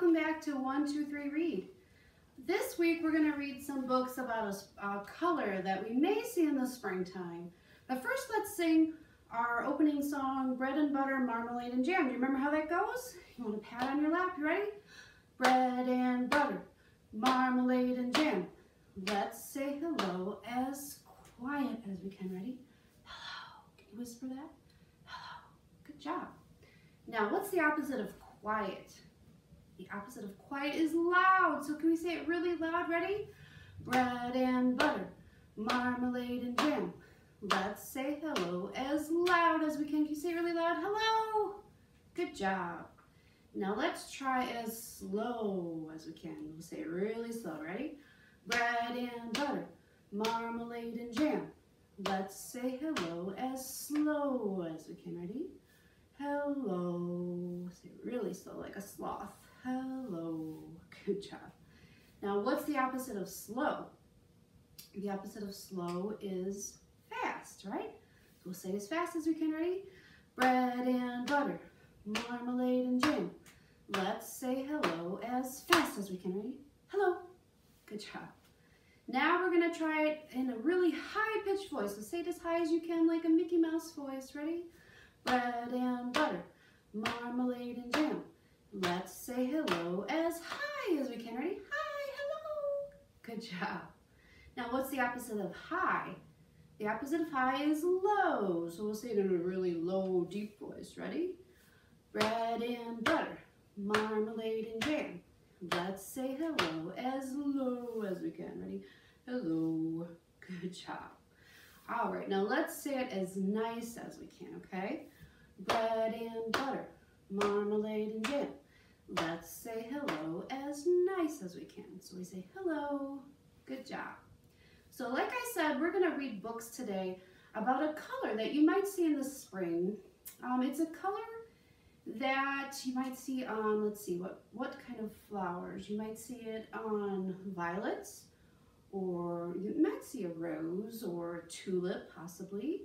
welcome back to 1, 2, 3 Read. This week we're going to read some books about a color that we may see in the springtime. But first let's sing our opening song, Bread and Butter, Marmalade and Jam. Do you remember how that goes? You want to pat on your lap, you ready? Bread and butter, marmalade and jam. Let's say hello as quiet as we can. Ready? Hello. Can you whisper that? Hello. Good job. Now, what's the opposite of quiet? The opposite of quiet is loud. So can we say it really loud? Ready? Bread and butter, marmalade and jam. Let's say hello as loud as we can. Can you say it really loud? Hello. Good job. Now let's try as slow as we can. We'll say it really slow. Ready? Bread and butter, marmalade and jam. Let's say hello as slow as we can. Ready? Hello. Say it really slow, like a sloth. Hello. Good job. Now, what's the opposite of slow? The opposite of slow is fast, right? So we'll say it as fast as we can. Ready? Bread and butter, marmalade and jam. Let's say hello as fast as we can. Ready? Hello. Good job. Now we're going to try it in a really high-pitched voice. So say it as high as you can, like a Mickey Mouse voice. Ready? Bread and butter, marmalade and jam. Let's say hello as high as we can. Ready? Hi, hello. Good job. Now what's the opposite of high? The opposite of high is low. So we'll say it in a really low, deep voice. Ready? Bread and butter, marmalade and jam. Let's say hello as low as we can. Ready? Hello. Good job. All right, now let's say it as nice as we can, okay? Bread and butter, marmalade and jam. Let's say hello as nice as we can. So we say hello. Good job. So like I said, we're going to read books today about a color that you might see in the spring. It's a color that you might see on, let's see, what kind of flowers? You might see it on violets, or you might see a rose or a tulip possibly.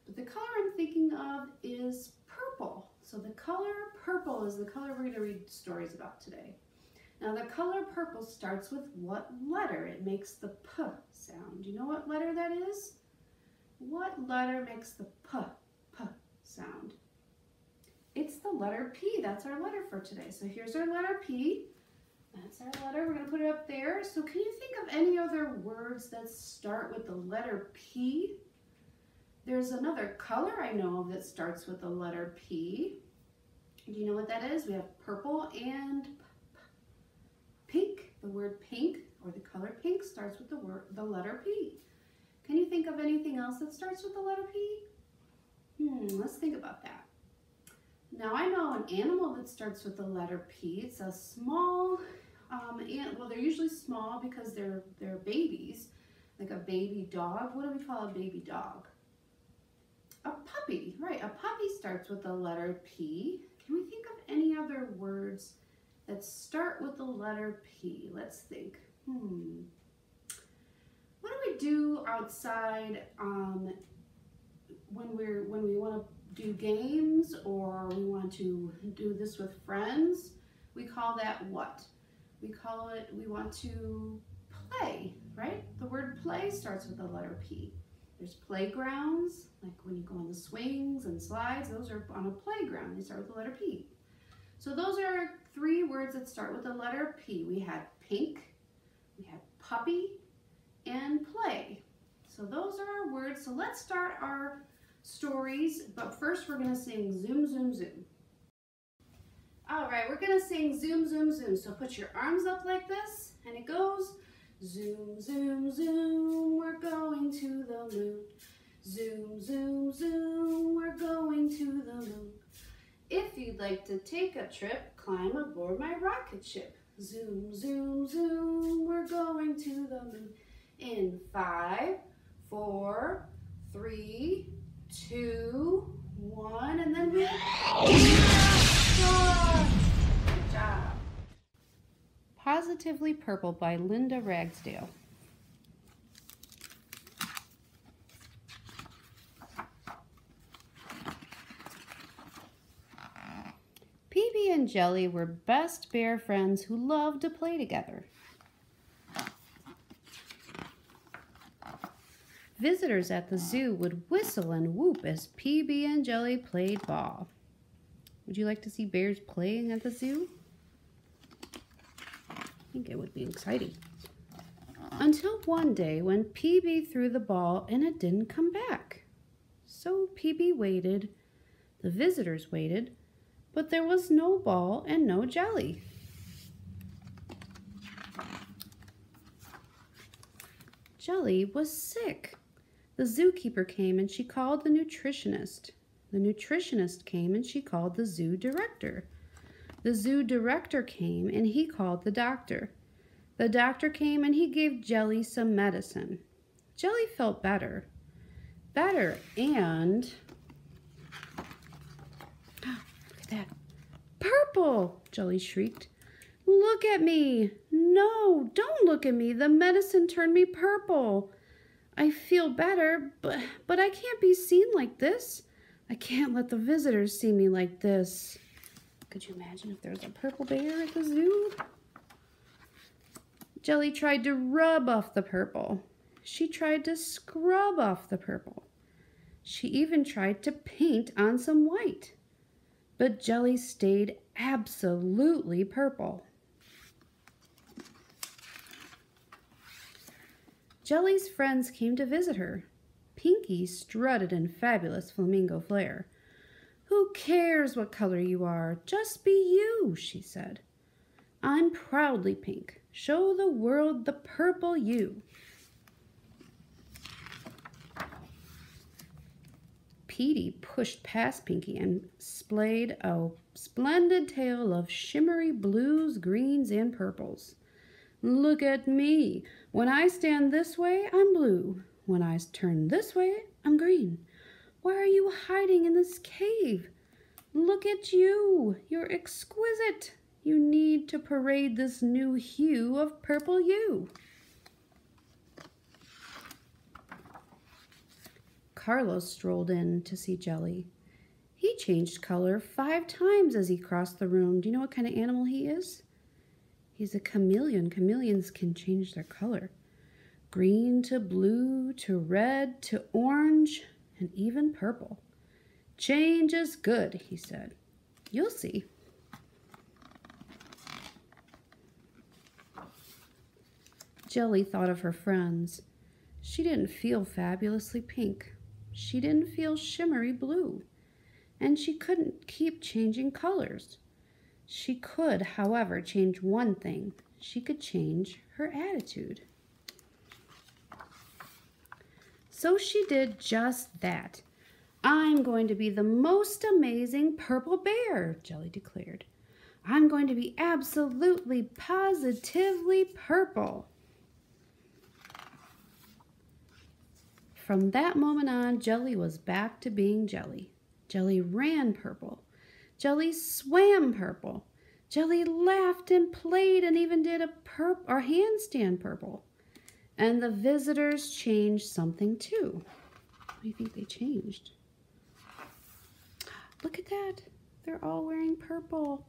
But the color I'm thinking of is purple. So the color purple is the color we're going to read stories about today. Now the color purple starts with what letter? It makes the P sound. Do you know what letter that is? What letter makes the P sound? It's the letter P. That's our letter for today. So here's our letter P. That's our letter. We're going to put it up there. So can you think of any other words that start with the letter P? There's another color I know of that starts with the letter P. Do you know what that is? We have purple and pink. The word pink, or the color pink, starts with the letter P. Can you think of anything else that starts with the letter P? Let's think about that. Now I know an animal that starts with the letter P. It's a small, well, they're usually small because they're babies, like a baby dog. What do we call a baby dog? A puppy, right? A puppy starts with the letter P. Can we think of any other words that start with the letter P? Let's think. What do we do outside when we want to do games, or we want to do this with friends? We call that what? We call it, we want to play, right? The word play starts with the letter P. There's playgrounds, like when you go on the swings and slides, those are on a playground. They start with the letter P. So those are 3 words that start with the letter P. We had pink, we had puppy, and play. So those are our words. So let's start our stories, but first we're going to sing Zoom, Zoom, Zoom. All right, we're going to sing Zoom, Zoom, Zoom. So put your arms up like this, and it goes zoom, zoom, zoom, we're going to the moon. Zoom, zoom, zoom, we're going to the moon. If you'd like to take a trip, climb aboard my rocket ship. Zoom, zoom, zoom, we're going to the moon. In 5, 4, 3, 2, 1, and then we... Good job. Positively Purple by Linda Ragsdale. and Jelly were best bear friends who loved to play together. Visitors at the zoo would whistle and whoop as PB and Jelly played ball. Would you like to see bears playing at the zoo? I think it would be exciting. Until one day when PB threw the ball and it didn't come back. So PB waited, the visitors waited, but there was no ball and no jelly. Jelly was sick. The zookeeper came and she called the nutritionist. The nutritionist came and she called the zoo director. The zoo director came and he called the doctor. The doctor came and he gave Jelly some medicine. Jelly felt better. And look at that. Purple, Jelly shrieked. Look at me. No, don't look at me. The medicine turned me purple. I feel better, but I can't be seen like this. I can't let the visitors see me like this. Could you imagine if there was a purple bear at the zoo? Jelly tried to rub off the purple. She tried to scrub off the purple. She even tried to paint on some white. But Jelly stayed absolutely purple. Jelly's friends came to visit her. Pinky strutted in fabulous flamingo flair. Who cares what color you are? Just be you, she said. I'm proudly pink. Show the world the purple you. Petey pushed past Pinky and splayed a splendid tale of shimmery blues, greens, and purples. Look at me. When I stand this way, I'm blue. When I turn this way, I'm green. Why are you hiding in this cave? Look at you. You're exquisite. You need to parade this new hue of purple you. Carlos strolled in to see Jelly. He changed color 5 times as he crossed the room. Do you know what kind of animal he is? He's a chameleon. Chameleons can change their color. Green to blue to red to orange and even purple. Change is good, he said. You'll see. Jelly thought of her friends. She didn't feel fabulously pink. She didn't feel shimmery blue. And she couldn't keep changing colors. She could, however, change one thing. She could change her attitude. So she did just that. I'm going to be the most amazing purple bear, Jelly declared. I'm going to be absolutely, positively purple. From that moment on, Jelly was back to being Jelly. Jelly ran purple. Jelly swam purple. Jelly laughed and played and even did a handstand purple. And the visitors changed something too. What do you think they changed? Look at that. They're all wearing purple.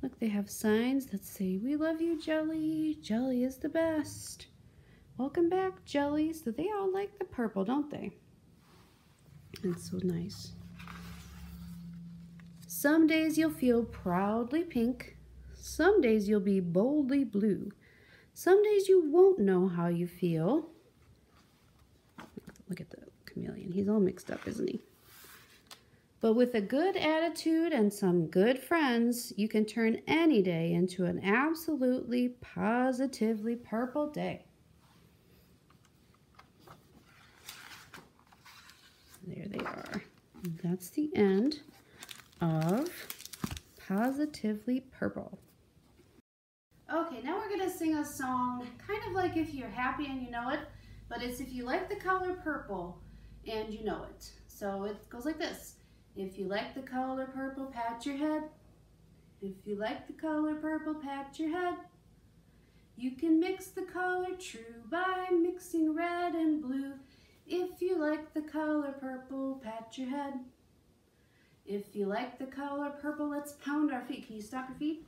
Look, they have signs that say, "We love you, Jelly. Jelly is the best. Welcome back, Jelly." So they all like the purple, don't they? It's so nice. Some days you'll feel proudly pink. Some days you'll be boldly blue. Some days you won't know how you feel. Look at the chameleon. He's all mixed up, isn't he? But with a good attitude and some good friends, you can turn any day into an absolutely, positively purple day. There they are. That's the end of Positively Purple. Okay, now we're going to sing a song kind of like If You're Happy and You Know It, but it's if you like the color purple and you know it. So it goes like this. If you like the color purple, pat your head. If you like the color purple, pat your head. You can mix the color true by mixing red and blue. If you like the color purple, pat your head. If you like the color purple, let's pound our feet. Can you stomp your feet?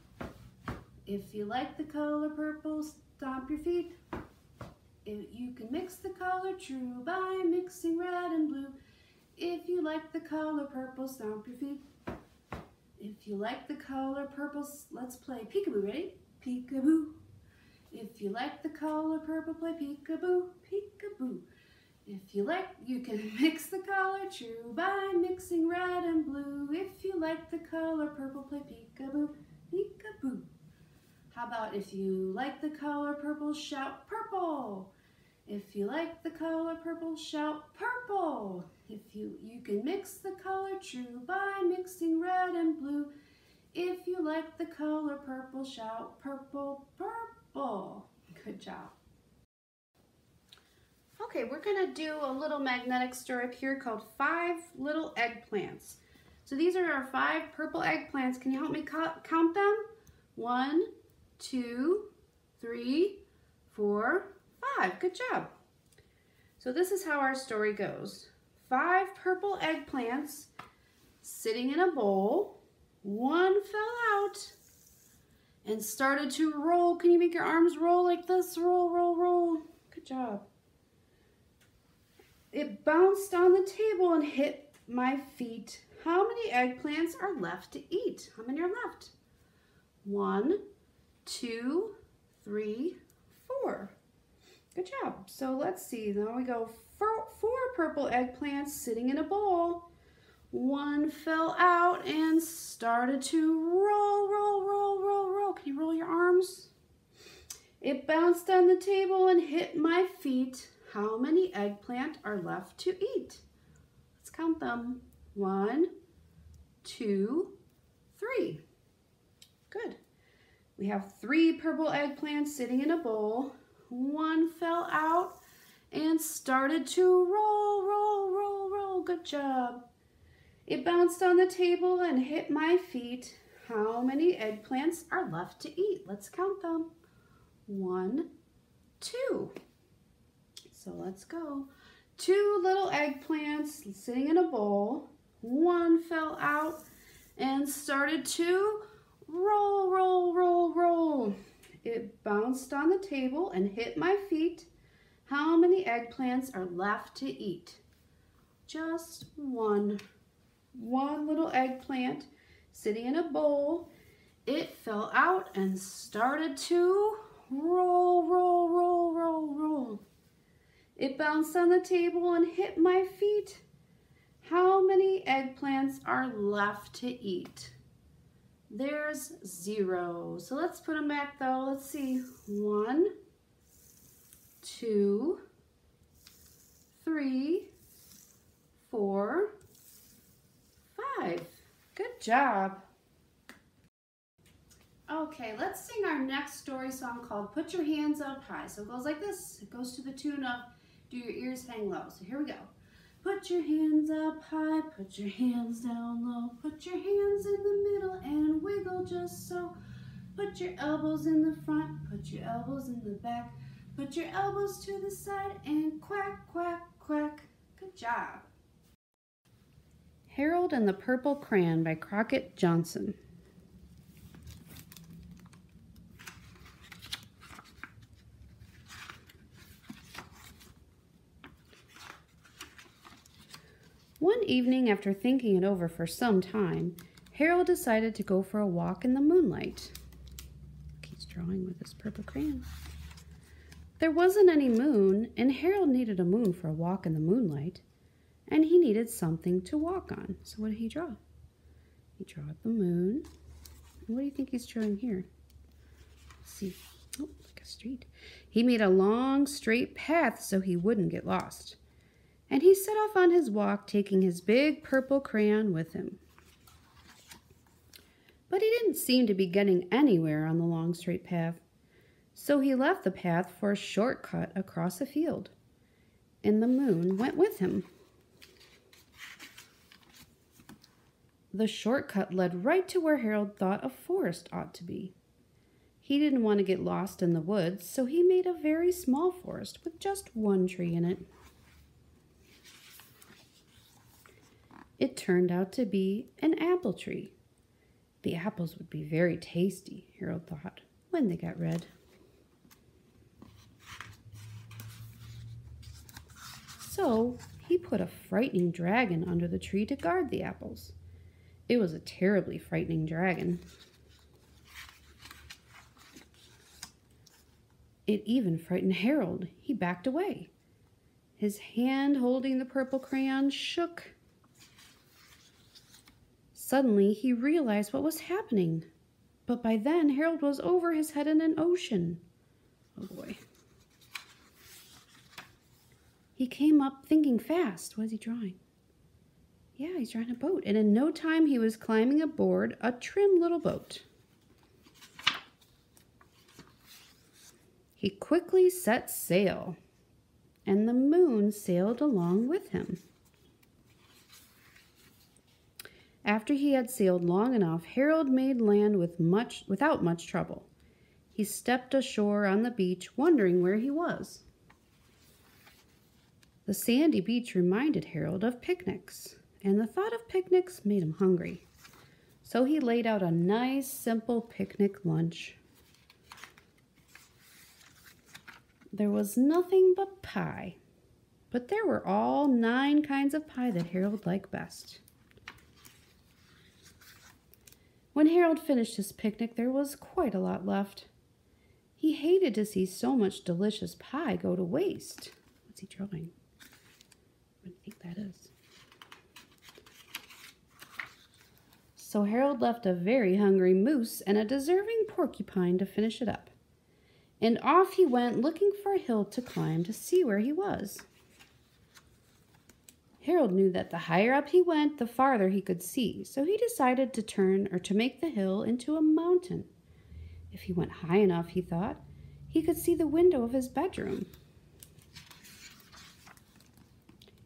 If you like the color purple, stomp your feet. You can mix the color true by mixing red and blue. If you like the color purple, stomp your feet. If you like the color purple, let's play peekaboo. Ready? Peekaboo. If you like the color purple, play peekaboo, peekaboo. If you like, you can mix the color true by mixing red and blue. If you like the color purple, play peekaboo, peekaboo. How about if you like the color purple, shout purple. If you like the color purple, shout purple. If you can mix the color true by mixing red and blue. If you like the color purple, shout purple, purple. Good job. Okay, we're gonna do a little magnetic story up here called 5 Little Eggplants. So these are our 5 purple eggplants. Can you help me count them? 1, 2, 3, 4, 5. Good job. So this is how our story goes. 5 purple eggplants sitting in a bowl. One fell out and started to roll. Can you make your arms roll like this? Roll, roll, roll. Good job. It bounced on the table and hit my feet. How many eggplants are left to eat? How many are left? 1, 2, 3, 4. Good job. So let's see. Now we go 4 purple eggplants sitting in a bowl. One fell out and started to roll, roll, roll, roll, roll. Can you roll your arms? It bounced on the table and hit my feet. How many eggplant are left to eat? Let's count them. 1, 2, 3. Good. We have 3 purple eggplants sitting in a bowl. One fell out and started to roll, roll, roll, roll. Good job. It bounced on the table and hit my feet. How many eggplants are left to eat? Let's count them. 1, 2. So let's go. 2 little eggplants sitting in a bowl. One fell out and started to roll, roll, roll, roll. It bounced on the table and hit my feet. How many eggplants are left to eat? Just 1. 1 little eggplant sitting in a bowl. It fell out and started to roll, roll, roll, roll, roll. It bounced on the table and hit my feet. How many eggplants are left to eat? There's 0. So let's put them back though. Let's see. 1, 2, 3, 4, 5. Good job. Okay, let's sing our next story song called Put Your Hands Up High. So it goes like this. It goes to the tune of Do Your Ears Hang Low. So here we go. Put your hands up high, put your hands down low, put your hands in the middle and wiggle just so. Put your elbows in the front, put your elbows in the back, put your elbows to the side and quack, quack, quack. Good job. Harold and the Purple Crayon by Crockett Johnson. One evening, after thinking it over for some time, Harold decided to go for a walk in the moonlight. He's drawing with his purple crayon. There wasn't any moon, and Harold needed a moon for a walk in the moonlight, and he needed something to walk on. So what did he draw? He drew the moon. And what do you think he's drawing here? Let's see. Oh, like a street. He made a long, straight path so he wouldn't get lost. And he set off on his walk, taking his big purple crayon with him. But he didn't seem to be getting anywhere on the long, straight path. So he left the path for a shortcut across a field. And the moon went with him. The shortcut led right to where Harold thought a forest ought to be. He didn't want to get lost in the woods, so he made a very small forest with just 1 tree in it. It turned out to be an apple tree. The apples would be very tasty, Harold thought, when they got red. So he put a frightening dragon under the tree to guard the apples. It was a terribly frightening dragon. It even frightened Harold. He backed away. His hand holding the purple crayon shook. Suddenly, he realized what was happening. But by then, Harold was over his head in an ocean. Oh boy. He came up thinking fast. What is he drawing? Yeah, he's drawing a boat. And in no time, he was climbing aboard a trim little boat. He quickly set sail, and the moon sailed along with him. After he had sailed long enough, Harold made land without much trouble. He stepped ashore on the beach, wondering where he was. The sandy beach reminded Harold of picnics, and the thought of picnics made him hungry. So he laid out a nice, simple picnic lunch. There was nothing but pie, but there were all 9 kinds of pie that Harold liked best. When Harold finished his picnic, there was quite a lot left. He hated to see so much delicious pie go to waste. What's he drawing? What do you think that is? So Harold left a very hungry moose and a deserving porcupine to finish it up. And off he went looking for a hill to climb to see where he was. Harold knew that the higher up he went, the farther he could see, so he decided to make the hill into a mountain. If he went high enough, he thought, he could see the window of his bedroom.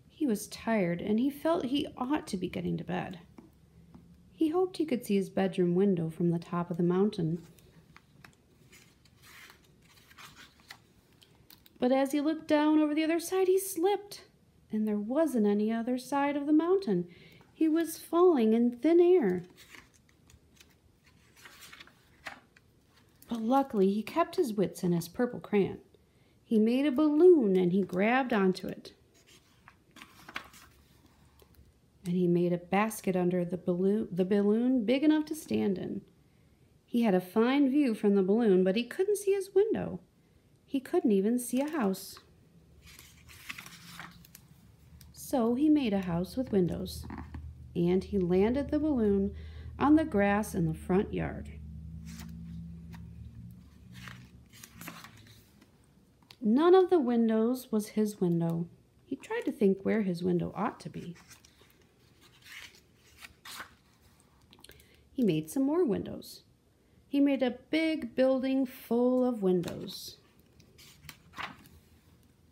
He was tired and he felt he ought to be getting to bed. He hoped he could see his bedroom window from the top of the mountain. But as he looked down over the other side, he slipped, and there wasn't any other side of the mountain. He was falling in thin air. But luckily, he kept his wits and his purple crayon. He made a balloon, and he grabbed onto it. And he made a basket under the balloon big enough to stand in. He had a fine view from the balloon, but he couldn't see his window. He couldn't even see a house. So he made a house with windows, and he landed the balloon on the grass in the front yard. None of the windows was his window. He tried to think where his window ought to be. He made some more windows. He made a big building full of windows.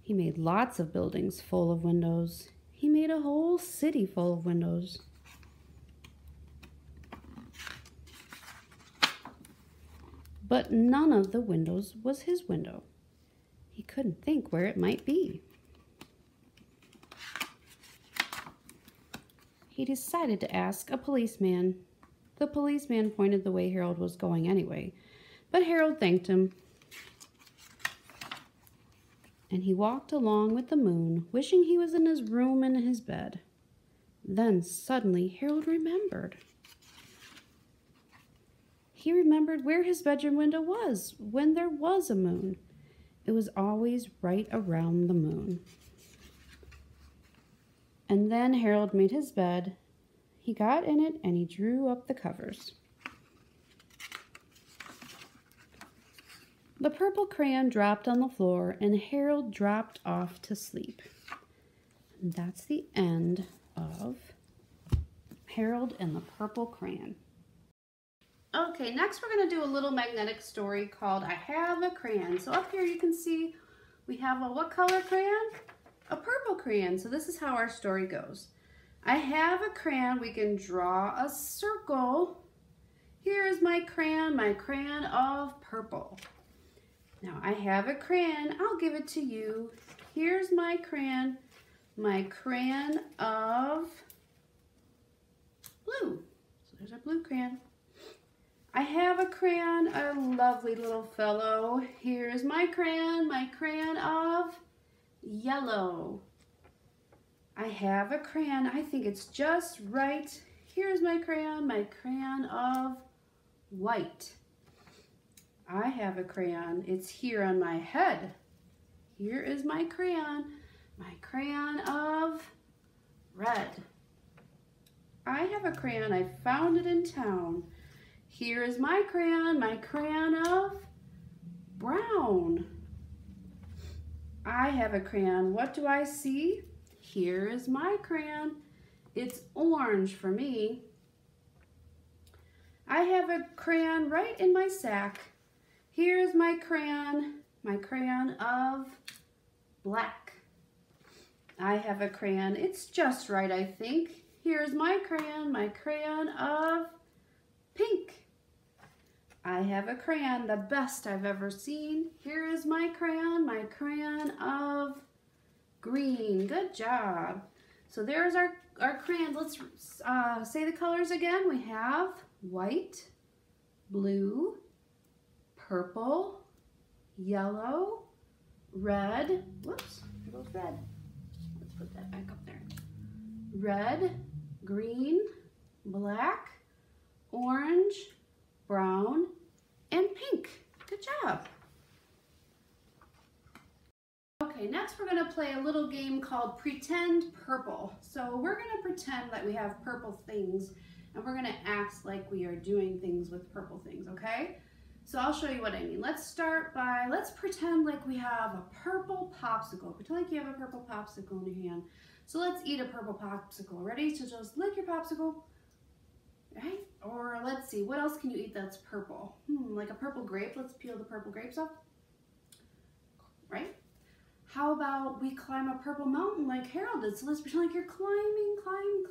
He made lots of buildings full of windows. He made a whole city full of windows. But none of the windows was his window. He couldn't think where it might be. He decided to ask a policeman. The policeman pointed the way Harold was going anyway, but Harold thanked him. And he walked along with the moon, wishing he was in his room and in his bed. Then suddenly Harold remembered. He remembered where his bedroom window was when there was a moon. It was always right around the moon. And then Harold made his bed. He got in it and he drew up the covers. The purple crayon dropped on the floor and Harold dropped off to sleep. And that's the end of Harold and the Purple Crayon. Okay, next we're going to do a little magnetic story called I Have a Crayon. So up here you can see we have a what color crayon? A purple crayon. So this is how our story goes. I have a crayon. We can draw a circle. Here is my crayon of purple. Now I have a crayon. I'll give it to you. Here's my crayon of blue. So there's our blue crayon. I have a crayon, a lovely little fellow. Here's my crayon of yellow. I have a crayon, I think it's just right. Here's my crayon of white. I have a crayon, it's here on my head. Here is my crayon of red. I have a crayon, I found it in town. Here is my crayon of brown. I have a crayon, what do I see? Here is my crayon, it's orange for me. I have a crayon right in my sack. Here's my crayon of black. I have a crayon, it's just right, I think. Here's my crayon of pink. I have a crayon, the best I've ever seen. Here is my crayon of green. Good job. So there's our crayons. Let's say the colors again. We have white, blue, purple, yellow, red. Whoops, there goes red. Let's put that back up there. Red, green, black, orange, brown, and pink. Good job. Okay, next we're going to play a little game called Pretend Purple. So we're going to pretend that we have purple things, and we're going to act like we are doing things with purple things, okay? So I'll show you what I mean. Let's pretend like we have a purple popsicle. Pretend like you have a purple popsicle in your hand. So let's eat a purple popsicle. Ready? So just lick your popsicle. Right? Or let's see, what else can you eat that's purple? Like a purple grape. Let's peel the purple grapes off. Right? How about we climb a purple mountain like Harold did? So let's pretend like you're climbing, climb.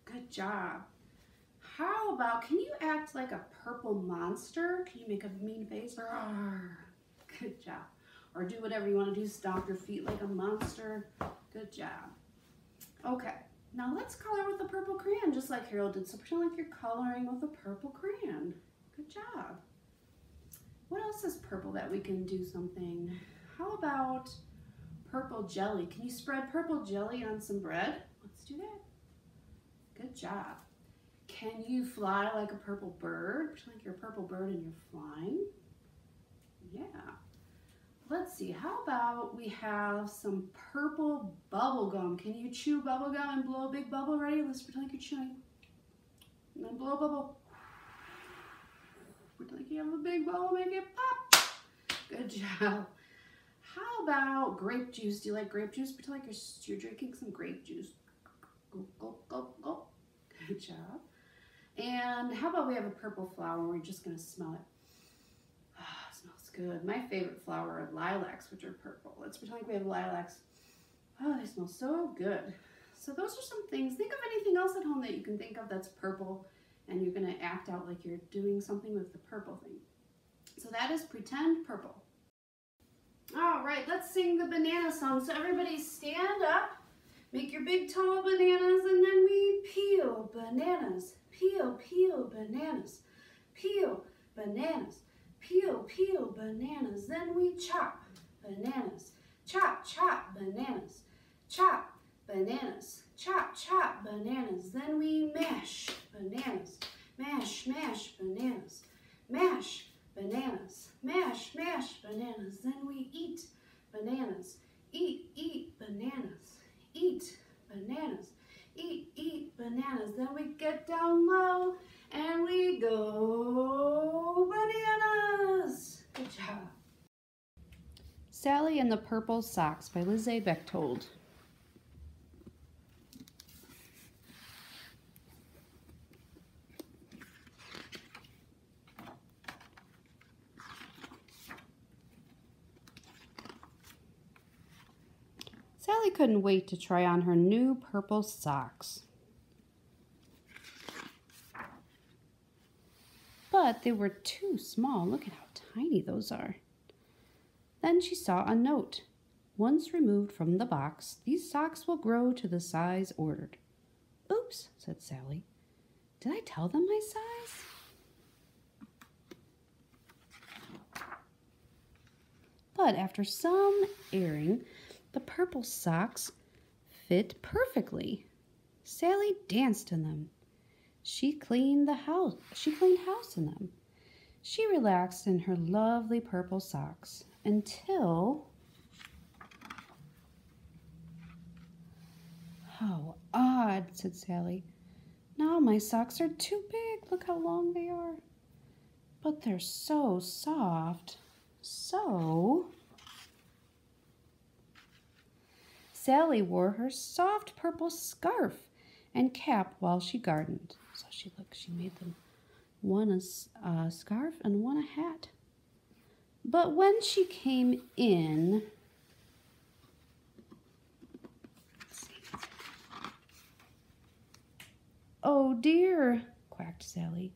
Good job. How about, can you act like a purple monster? Can you make a mean face? Good job. Or do whatever you want to do, stomp your feet like a monster. Good job. Okay. Now let's color with the purple crayon, just like Harold did. So pretend like you're coloring with a purple crayon. Good job. What else is purple that we can do something? How about purple jelly? Can you spread purple jelly on some bread? Let's do that. Good job. Can you fly like a purple bird? Pretend like you're a purple bird and you're flying. Yeah. Let's see, how about we have some purple bubble gum? Can you chew bubble gum and blow a big bubble? Ready? Let's pretend like you're chewing. And then blow a bubble. Pretend like you have a big bubble, make it pop. Good job. How about grape juice? Do you like grape juice? Pretend like you're drinking some grape juice. Go, go, go, go. Good job. And how about we have a purple flower? We're just going to smell it. Smells good. My favorite flower are lilacs, which are purple. Let's pretend like we have lilacs. Oh, they smell so good. So those are some things. Think of anything else at home that you can think of that's purple, and you're going to act out like you're doing something with the purple thing. So that is Pretend Purple. All right, let's sing the banana song. So everybody stand up, make your big tall bananas, and then we peel bananas. Peel, peel bananas. Peel bananas. Peel, peel bananas. Then we chop bananas. Chop, chop bananas. Chop bananas. Chop, chop bananas. Then we mash bananas. Mash, mash bananas. Mash bananas. Mash, mash bananas. Then we eat bananas. Eat, eat bananas. Eat bananas. Eat, eat bananas. Then we get down low and we go bananas. Good job. Sally and the Purple Socks by Liz A. Bechtold. Sally couldn't wait to try on her new purple socks. But they were too small. Look at how tiny those are. Then she saw a note. Once removed from the box, these socks will grow to the size ordered. Oops, said Sally. Did I tell them my size? But after some airing, the purple socks fit perfectly. Sally danced in them. She cleaned house in them. She relaxed in her lovely purple socks until... How odd, said Sally. Now my socks are too big. Look how long they are. But they're so soft. So... Sally wore her soft purple scarf and cap while she gardened. So she made them one a scarf and one a hat. But when she came in, oh dear, quacked Sally.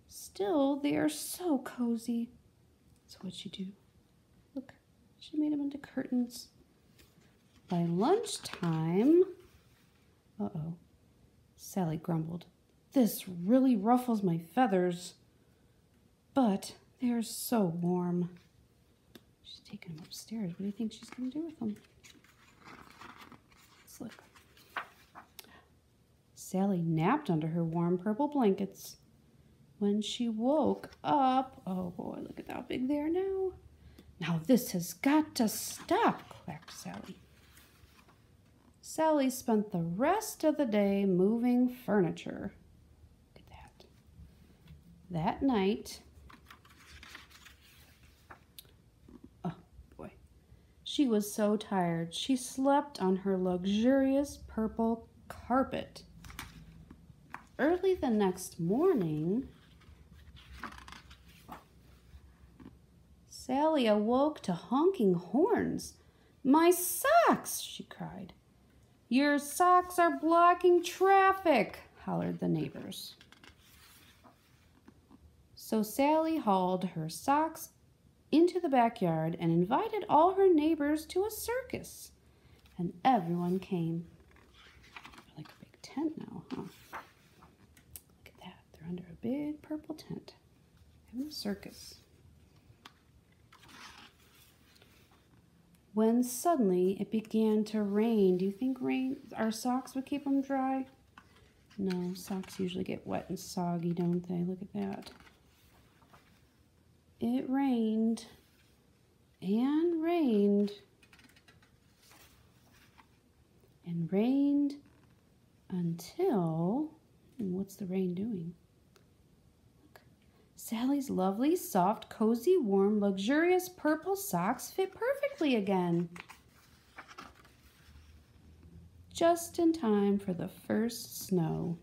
Still, they are so cozy. So what'd she do? Look, she made them into curtains. By lunchtime, uh-oh, Sally grumbled. This really ruffles my feathers, but they are so warm. She's taking them upstairs. What do you think she's going to do with them? Let's look. Sally napped under her warm purple blankets. When she woke up, oh boy, look at how big they are now. Now this has got to stop, quacked Sally. Sally spent the rest of the day moving furniture. Look at that. That night, oh boy, she was so tired. She slept on her luxurious purple carpet. Early the next morning, Sally awoke to honking horns. My socks, she cried. Your socks are blocking traffic, hollered the neighbors. So Sally hauled her socks into the backyard and invited all her neighbors to a circus. And everyone came. Like a big tent now, huh? Look at that. They're under a big purple tent. Having a circus. When suddenly it began to rain. Do you think our socks would keep them dry? No, socks usually get wet and soggy, don't they? Look at that. It rained and rained and rained until, what's the rain doing? Look, Sally's lovely, soft, cozy, warm, luxurious purple socks fit perfectly again. Just in time for the first snow.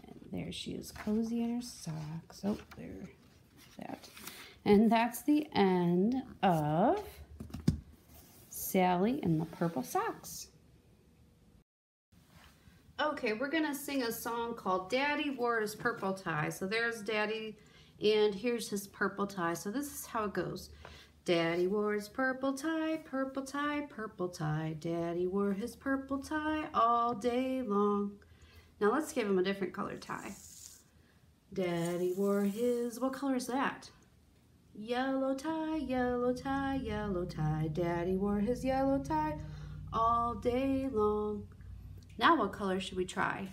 And there she is, cozy in her socks. Oh, there, that. And that's the end of Sally and the Purple Socks. Okay, we're gonna sing a song called Daddy Wore His Purple Tie. So there's Daddy, and here's his purple tie. So this is how it goes. Daddy wore his purple tie, purple tie, purple tie. Daddy wore his purple tie all day long. Now let's give him a different color tie. Daddy wore his, what color is that? Yellow tie, yellow tie, yellow tie. Daddy wore his yellow tie all day long. Now what color should we try?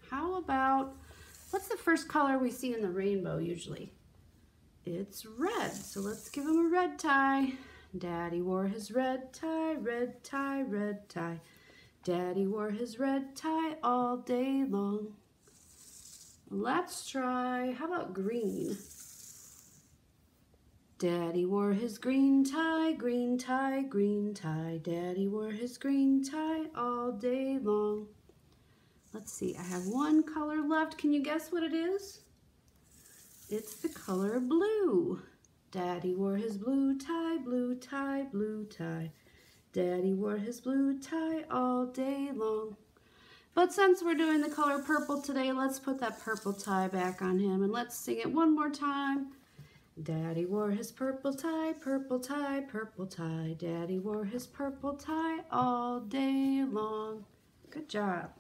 How about, what's the first color we see in the rainbow usually? It's red, so let's give him a red tie. Daddy wore his red tie, red tie, red tie. Daddy wore his red tie all day long. Let's try, how about green? Daddy wore his green tie, green tie, green tie. Daddy wore his green tie all day long. Let's see, I have one color left. Can you guess what it is? It's the color blue. Daddy wore his blue tie, blue tie, blue tie. Daddy wore his blue tie all day long. But since we're doing the color purple today, let's put that purple tie back on him and let's sing it one more time. Daddy wore his purple tie, purple tie, purple tie. Daddy wore his purple tie all day long. Good job.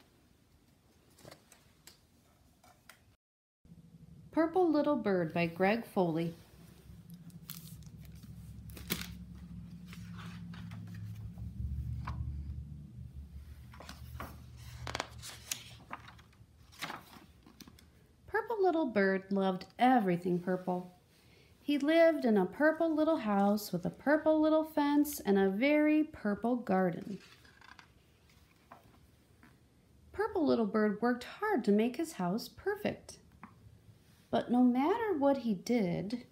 Purple Little Bird by Greg Foley. Purple Little Bird loved everything purple. He lived in a purple little house with a purple little fence and a very purple garden. Purple Little Bird worked hard to make his house perfect. But no matter what he did,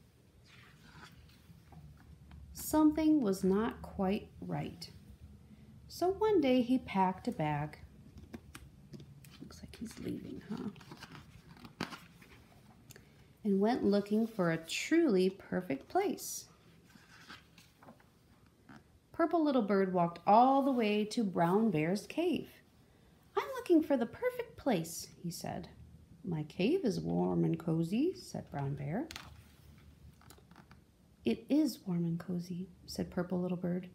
something was not quite right. So one day he packed a bag. Looks like he's leaving, huh? And went looking for a truly perfect place. Purple Little Bird walked all the way to Brown Bear's cave. "I'm looking for the perfect place," he said. "My cave is warm and cozy," said Brown Bear. "It is warm and cozy," said Purple Little Bird,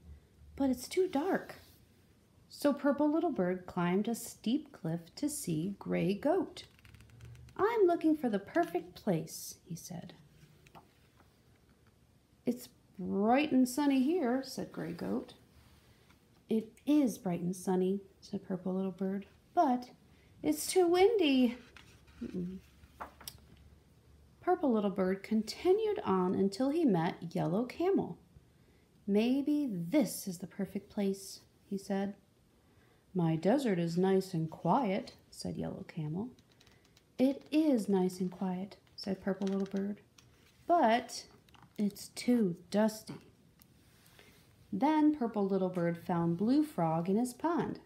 "but it's too dark." So Purple Little Bird climbed a steep cliff to see Gray Goat. "I'm looking for the perfect place," he said. "It's bright and sunny here," said Gray Goat. "It is bright and sunny," said Purple Little Bird, "but it's too windy." Purple Little Bird continued on until he met Yellow Camel. "Maybe this is the perfect place," he said. "My desert is nice and quiet," said Yellow Camel. "It is nice and quiet," said Purple Little Bird, "but it's too dusty." Then Purple Little Bird found Blue Frog in his pond.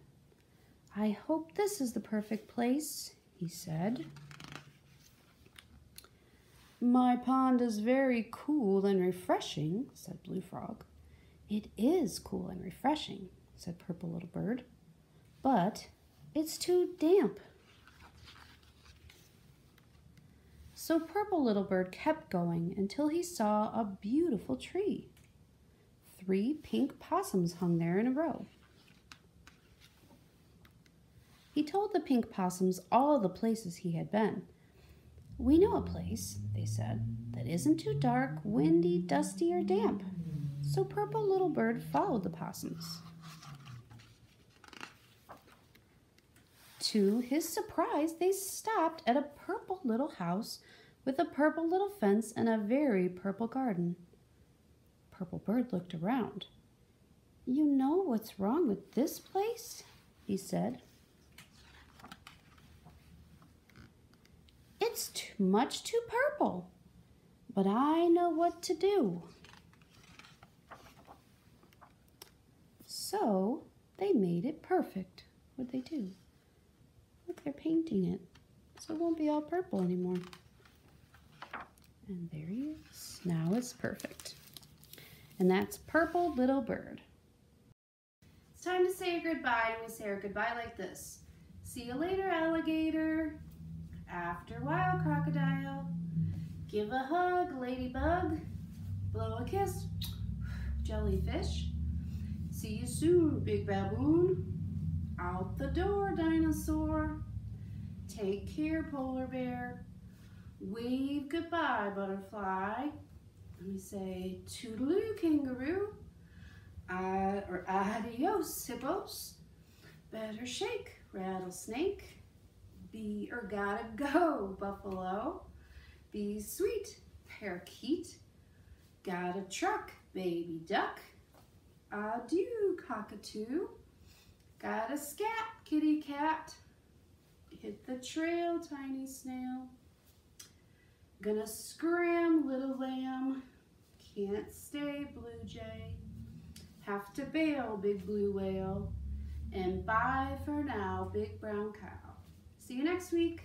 "I hope this is the perfect place," he said. "My pond is very cool and refreshing," said Blue Frog. "It is cool and refreshing," said Purple Little Bird, "but it's too damp." So Purple Little Bird kept going until he saw a beautiful tree. 3 pink possums hung there in a row. He told the pink possums all the places he had been. "We know a place," they said, "that isn't too dark, windy, dusty, or damp." So Purple Little Bird followed the possums. To his surprise, they stopped at a purple little house with a purple little fence and a very purple garden. Purple Bird looked around. "You know what's wrong with this place?" he said. "It's too purple, but I know what to do." So they made it perfect. What'd they do? Look, they're painting it, so it won't be all purple anymore. And there he is. Now it's perfect. And that's Purple Little Bird. It's time to say goodbye, and we say our goodbye like this. "See you later, alligator. After a while, crocodile. Give a hug, ladybug. Blow a kiss, jellyfish. See you soon, big baboon. Out the door, dinosaur. Take care, polar bear. Wave goodbye, butterfly." And we say toodaloo, kangaroo. Or adios, hippos. Better shake, rattlesnake. Be or gotta go, buffalo. Be sweet, parakeet. Got a truck, baby duck. Adieu, cockatoo. Got a scat, kitty cat. Hit the trail, tiny snail. Gonna scram, little lamb. Can't stay, blue jay. Have to bail, big blue whale. And bye for now, big brown cow. See you next week.